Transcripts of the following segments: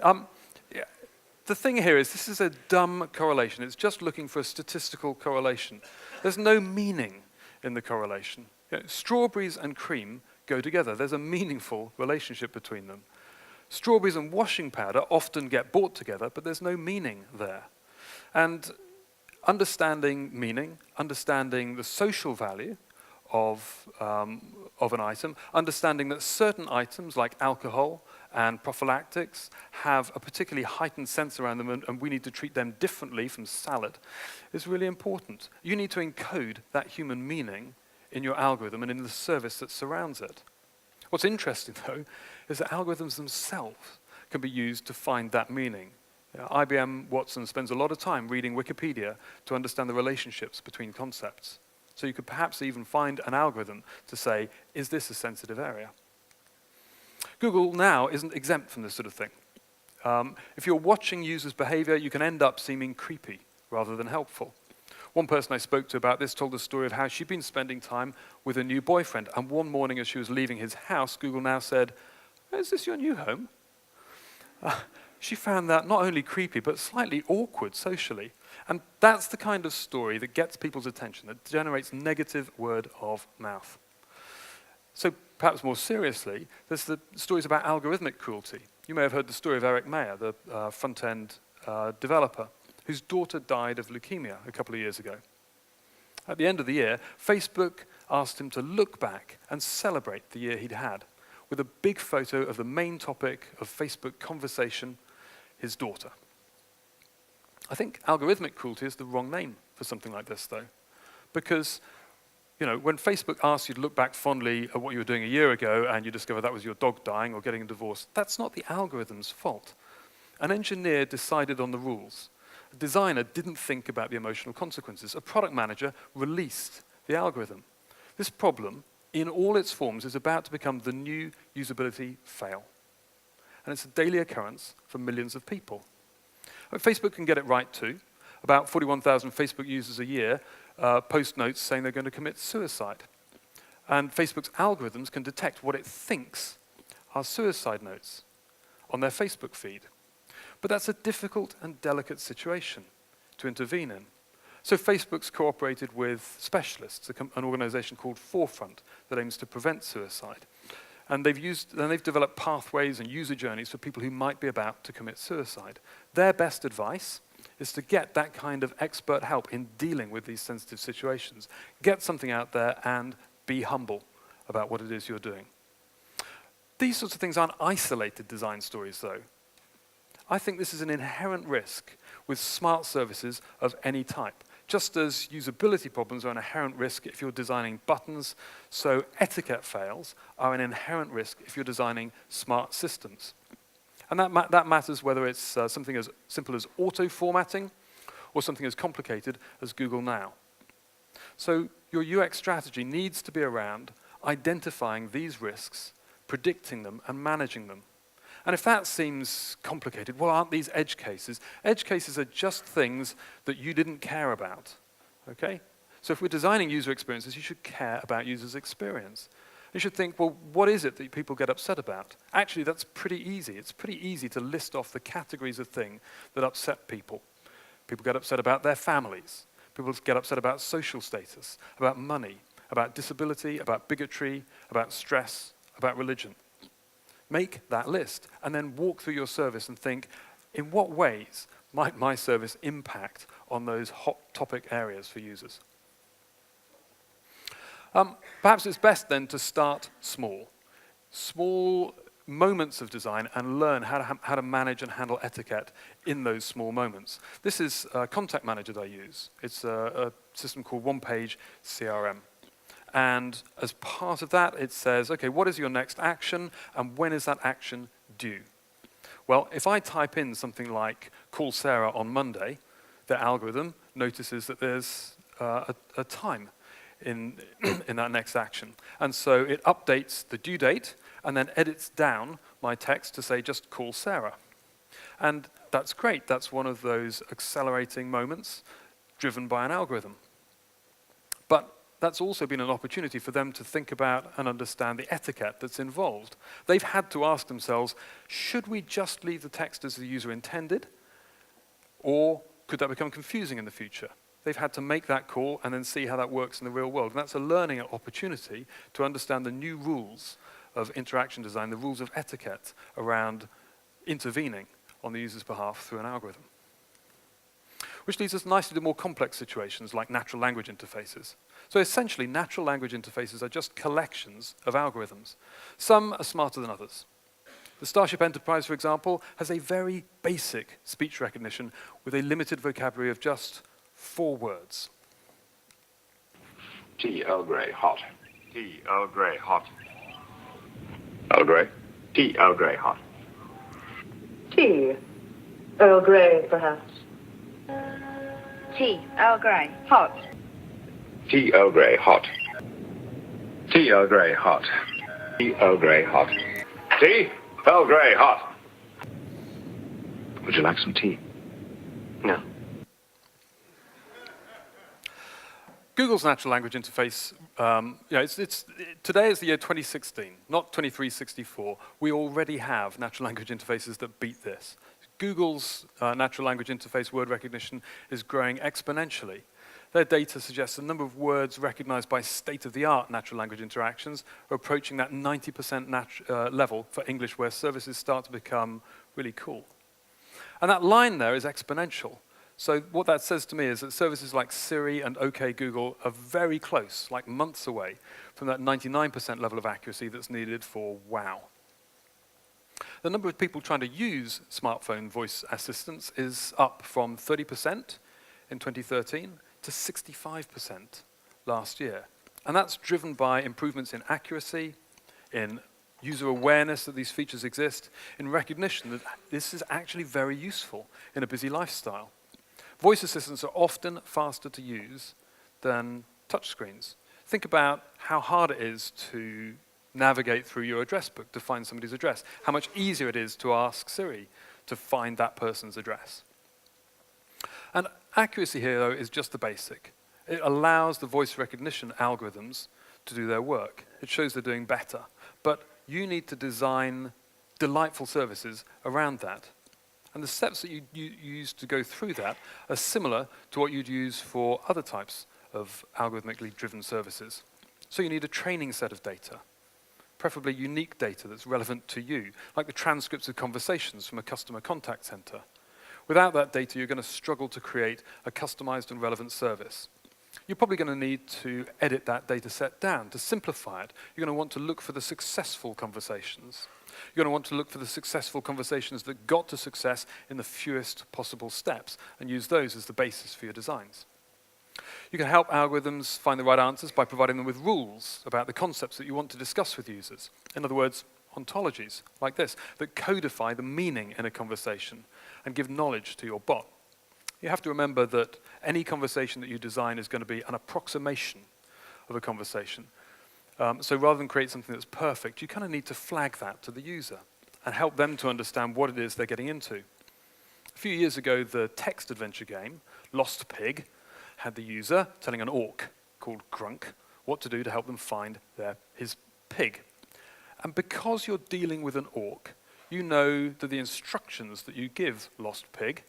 Yeah, the thing here is this is a dumb correlation. It's just looking for a statistical correlation. There's no meaning in the correlation. You know, strawberries and cream go together. There's a meaningful relationship between them. Strawberries and washing powder often get bought together, but there's no meaning there. And understanding meaning, understanding the social value of an item, understanding that certain items like alcohol and prophylactics have a particularly heightened sense around them and we need to treat them differently from salad is really important. You need to encode that human meaning in your algorithm and in the service that surrounds it. What's interesting, though, is that algorithms themselves can be used to find that meaning. IBM Watson spends a lot of time reading Wikipedia to understand the relationships between concepts. So you could perhaps even find an algorithm to say, is this a sensitive area? Google now isn't exempt from this sort of thing. If you're watching users' behavior, you can end up seeming creepy rather than helpful. One person I spoke to about this told the story of how she'd been spending time with a new boyfriend, and one morning as she was leaving his house, Google now said, "Is this your new home?" She found that not only creepy, but slightly awkward socially. And that's the kind of story that gets people's attention, that generates negative word of mouth. So perhaps more seriously, there's the stories about algorithmic cruelty. You may have heard the story of Eric Mayer, the front-end developer, whose daughter died of leukemia a couple of years ago. At the end of the year, Facebook asked him to look back and celebrate the year he'd had, with a big photo of the main topic of Facebook conversation, his daughter. I think algorithmic cruelty is the wrong name for something like this, though, because when Facebook asks you to look back fondly at what you were doing a year ago and you discover that was your dog dying or getting a divorce, that's not the algorithm's fault. An engineer decided on the rules. A designer didn't think about the emotional consequences. A product manager released the algorithm. This problem, in all its forms, is about to become the new usability fail. And it's a daily occurrence for millions of people. Facebook can get it right too. About 41,000 Facebook users a year post notes saying they're going to commit suicide. And Facebook's algorithms can detect what it thinks are suicide notes on their Facebook feed. But that's a difficult and delicate situation to intervene in. So Facebook's cooperated with specialists, an organization called Forefront that aims to prevent suicide. And they've developed pathways and user journeys for people who might be about to commit suicide. Their best advice is to get that kind of expert help in dealing with these sensitive situations. Get something out there and be humble about what it is you're doing. These sorts of things aren't isolated design stories, though. I think this is an inherent risk with smart services of any type. Just as usability problems are an inherent risk if you're designing buttons, so etiquette fails are an inherent risk if you're designing smart systems. And that matters whether it's something as simple as auto-formatting or something as complicated as Google Now. So your UX strategy needs to be around identifying these risks, predicting them, and managing them. And if that seems complicated, well, aren't these edge cases? Edge cases are just things that you didn't care about, okay? So if we're designing user experiences, you should care about users' experience. You should think, well, what is it that people get upset about? Actually, that's pretty easy. It's pretty easy to list off the categories of things that upset people. People get upset about their families. People get upset about social status, about money, about disability, about bigotry, about stress, about religion. Make that list and then walk through your service and think, in what ways might my service impact on those hot topic areas for users? Perhaps it's best then to start small. Small moments of design and learn how to manage and handle etiquette in those small moments. This is a contact manager that I use. It's a system called One Page CRM. And as part of that, it says, okay, what is your next action, and when is that action due? Well, if I type in something like call Sarah on Monday, the algorithm notices that there's a time in that next action. And so it updates the due date and then edits down my text to say just call Sarah. And that's great. That's one of those accelerating moments driven by an algorithm. But that's also been an opportunity for them to think about and understand the etiquette that's involved. They've had to ask themselves, should we just leave the text as the user intended, or could that become confusing in the future? They've had to make that call and then see how that works in the real world. And that's a learning opportunity to understand the new rules of interaction design, the rules of etiquette around intervening on the user's behalf through an algorithm. Which leads us nicely to more complex situations like natural language interfaces. So essentially, natural language interfaces are just collections of algorithms. Some are smarter than others. The Starship Enterprise, for example, has a very basic speech recognition with a limited vocabulary of just 4 words. Tea, Earl Grey, hot. Tea, Earl Grey, hot. Earl Grey? Tea, Earl Grey, hot. Tea. Earl Grey, perhaps. Tea, Earl Grey, hot. Tea, Earl Grey, hot. Tea, Earl Grey, hot. Tea, Earl Grey, hot. Tea, Earl Grey, hot. Would you like some tea? No. Google's natural language interface, today is the year 2016, not 2364. We already have natural language interfaces that beat this. Google's natural language interface word recognition is growing exponentially. Their data suggests the number of words recognized by state-of-the-art natural language interactions are approaching that 90% level for English, where services start to become really cool. And that line there is exponential. So what that says to me is that services like Siri and OK Google are very close, like months away, from that 99% level of accuracy that's needed for wow. The number of people trying to use smartphone voice assistants is up from 30% in 2013 to 65% last year. And that's driven by improvements in accuracy, in user awareness that these features exist, in recognition that this is actually very useful in a busy lifestyle. Voice assistants are often faster to use than touchscreens. Think about how hard it is to navigate through your address book to find somebody's address, how much easier it is to ask Siri to find that person's address. And accuracy here, though, is just the basic. It allows the voice recognition algorithms to do their work. It shows they're doing better. But you need to design delightful services around that. And the steps that you use to go through that are similar to what you'd use for other types of algorithmically driven services. So you need a training set of data, preferably unique data that's relevant to you, like the transcripts of conversations from a customer contact center. Without that data, you're going to struggle to create a customized and relevant service. You're probably going to need to edit that data set down to simplify it. You're going to want to look for the successful conversations. You're going to want to look for the successful conversations that got to success in the fewest possible steps and use those as the basis for your designs. You can help algorithms find the right answers by providing them with rules about the concepts that you want to discuss with users. In other words, ontologies like this that codify the meaning in a conversation and give knowledge to your bot. You have to remember that any conversation that you design is going to be an approximation of a conversation. So rather than create something that's perfect, you kind of need to flag that to the user and help them to understand what it is they're getting into. A few years ago, the text adventure game, Lost Pig, had the user telling an orc called Grunk what to do to help them find his pig. And because you're dealing with an orc, you know that the instructions that you give Lost Pig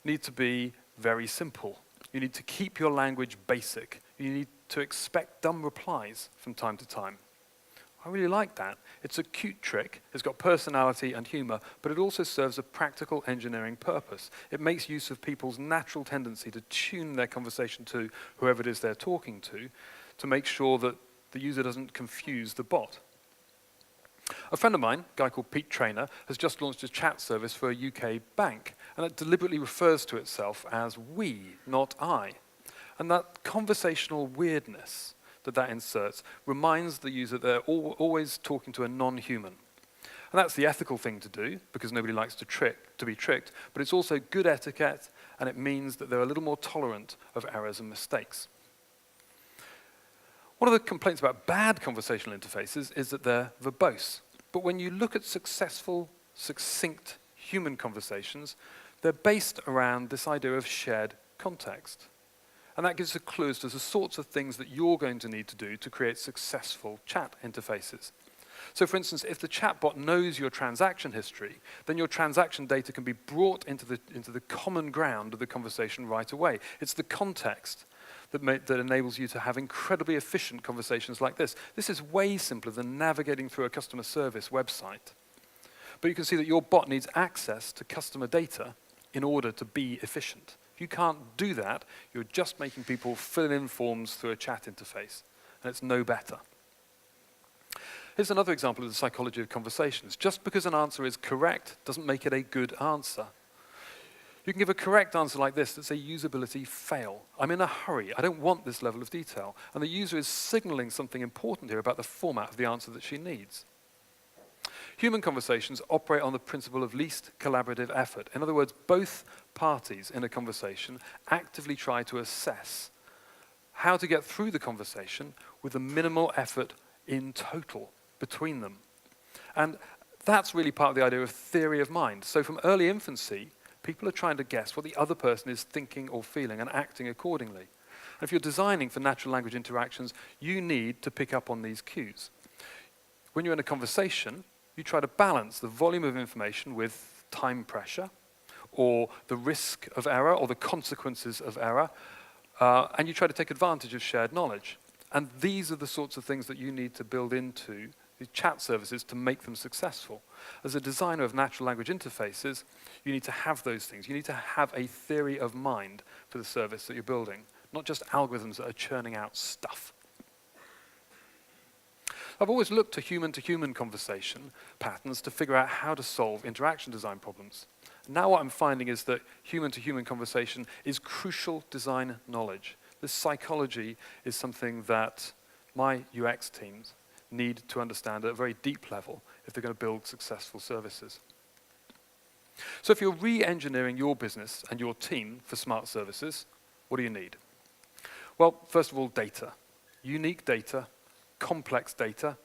need to be very simple. You need to keep your language basic. You need to expect dumb replies from time to time. I really like that. It's a cute trick. It's got personality and humor, but it also serves a practical engineering purpose. It makes use of people's natural tendency to tune their conversation to whoever it is they're talking to make sure that the user doesn't confuse the bot. A friend of mine, a guy called Pete Traynor, has just launched a chat service for a UK bank, and it deliberately refers to itself as we, not I. And that conversational weirdness that inserts reminds the user they're always talking to a non-human. And that's the ethical thing to do, because nobody likes to be tricked, but it's also good etiquette, and it means that they're a little more tolerant of errors and mistakes. One of the complaints about bad conversational interfaces is that they're verbose. But when you look at successful, succinct human conversations, they're based around this idea of shared context. And that gives a clue as to the sorts of things that you're going to need to do to create successful chat interfaces. So for instance, if the chatbot knows your transaction history, then your transaction data can be brought into the common ground of the conversation right away. It's the context that enables you to have incredibly efficient conversations like this. This is way simpler than navigating through a customer service website. But you can see that your bot needs access to customer data in order to be efficient. If you can't do that, you're just making people fill in forms through a chat interface, and it's no better. Here's another example of the psychology of conversations. Just because an answer is correct doesn't make it a good answer. You can give a correct answer like this that's a usability fail. I'm in a hurry. I don't want this level of detail. And the user is signaling something important here about the format of the answer that she needs. Human conversations operate on the principle of least collaborative effort. In other words, both parties in a conversation actively try to assess how to get through the conversation with the minimal effort in total between them. And that's really part of the idea of theory of mind. So from early infancy, people are trying to guess what the other person is thinking or feeling and acting accordingly. And if you're designing for natural language interactions, you need to pick up on these cues. When you're in a conversation, you try to balance the volume of information with time pressure, or the risk of error, or the consequences of error, and you try to take advantage of shared knowledge. And these are the sorts of things that you need to build into the chat services to make them successful. As a designer of natural language interfaces, you need to have those things. You need to have a theory of mind for the service that you're building, not just algorithms that are churning out stuff. I've always looked to human-to-human conversation patterns to figure out how to solve interaction design problems. Now what I'm finding is that human-to-human conversation is crucial design knowledge. This psychology is something that my UX teams need to understand at a very deep level if they're going to build successful services. So if you're re-engineering your business and your team for smart services, what do you need? Well, first of all, data. Unique data, complex data,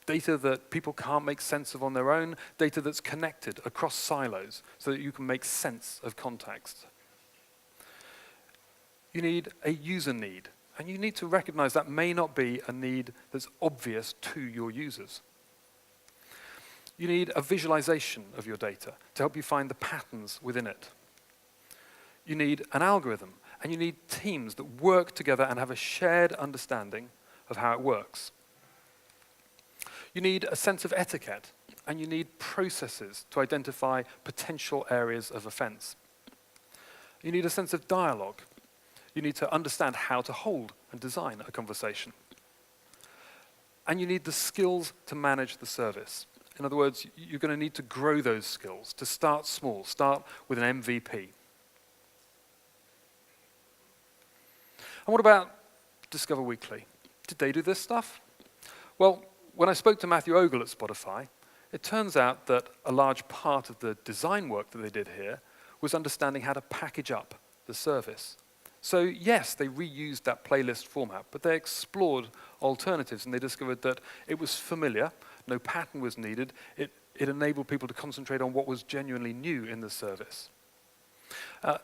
data that people can't make sense of on their own, data that's connected across silos so that you can make sense of context. You need a user need, and you need to recognize that may not be a need that's obvious to your users. You need a visualization of your data to help you find the patterns within it. You need an algorithm, and you need teams that work together and have a shared understanding of how it works. You need a sense of etiquette, and you need processes to identify potential areas of offense. You need a sense of dialogue. You need to understand how to hold and design a conversation. And you need the skills to manage the service. In other words, you're going to need to grow those skills, to start small, start with an MVP. And what about Discover Weekly? Did they do this stuff? Well, when I spoke to Matthew Ogle at Spotify, it turns out that a large part of the design work that they did here was understanding how to package up the service. So yes, they reused that playlist format, but they explored alternatives, and they discovered that it was familiar, no pattern was needed, it enabled people to concentrate on what was genuinely new in the service.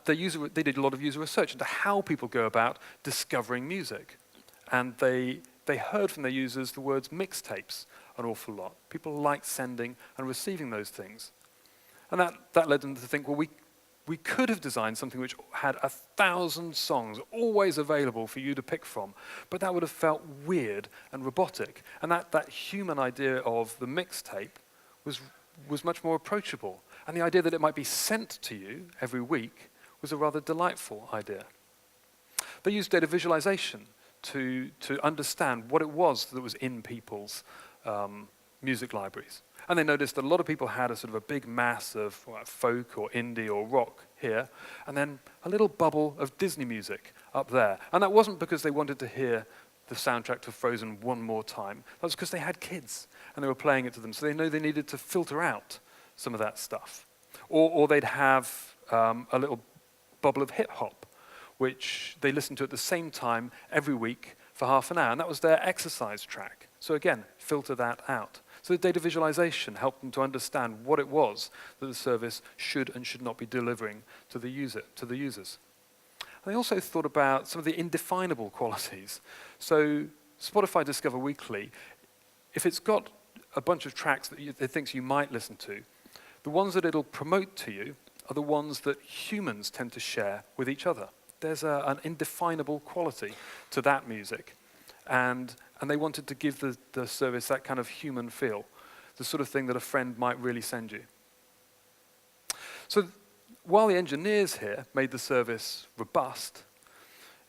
They did a lot of user research into how people go about discovering music, and they heard from their users the words mixtapes an awful lot. People like sending and receiving those things. And that led them to think, well, we could have designed something which had 1,000 songs always available for you to pick from, but that would have felt weird and robotic. And that human idea of the mixtape was much more approachable. And the idea that it might be sent to you every week was a rather delightful idea. They used data visualization to understand what it was that was in people's music libraries. And they noticed that a lot of people had a sort of a big mass of folk or indie or rock here, and then a little bubble of Disney music up there. And that wasn't because they wanted to hear the soundtrack to Frozen one more time. That was because they had kids, and they were playing it to them, so they know they needed to filter out some of that stuff. Or they'd have a little bubble of hip-hop, which they listened to at the same time every week for half an hour, and that was their exercise track. So again, filter that out. So the data visualization helped them to understand what it was that the service should and should not be delivering to the users. And they also thought about some of the indefinable qualities. So Spotify Discover Weekly, if it's got a bunch of tracks that it thinks you might listen to, the ones that it'll promote to you are the ones that humans tend to share with each other. There's an indefinable quality to that music. And they wanted to give the service that kind of human feel, the sort of thing that a friend might really send you. So while the engineers here made the service robust,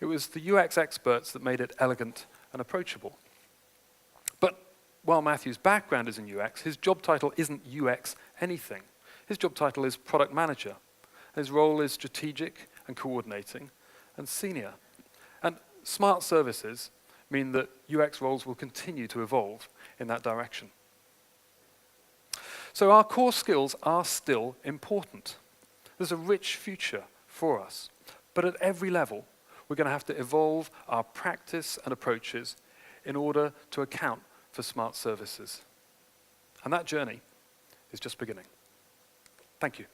it was the UX experts that made it elegant and approachable. But while Matthew's background is in UX, his job title isn't UX anything. His job title is product manager. His role is strategic and coordinating and senior. And smart services mean that UX roles will continue to evolve in that direction. So our core skills are still important. There's a rich future for us. But at every level, we're going to have to evolve our practice and approaches in order to account for smart services. And that journey is just beginning. Thank you.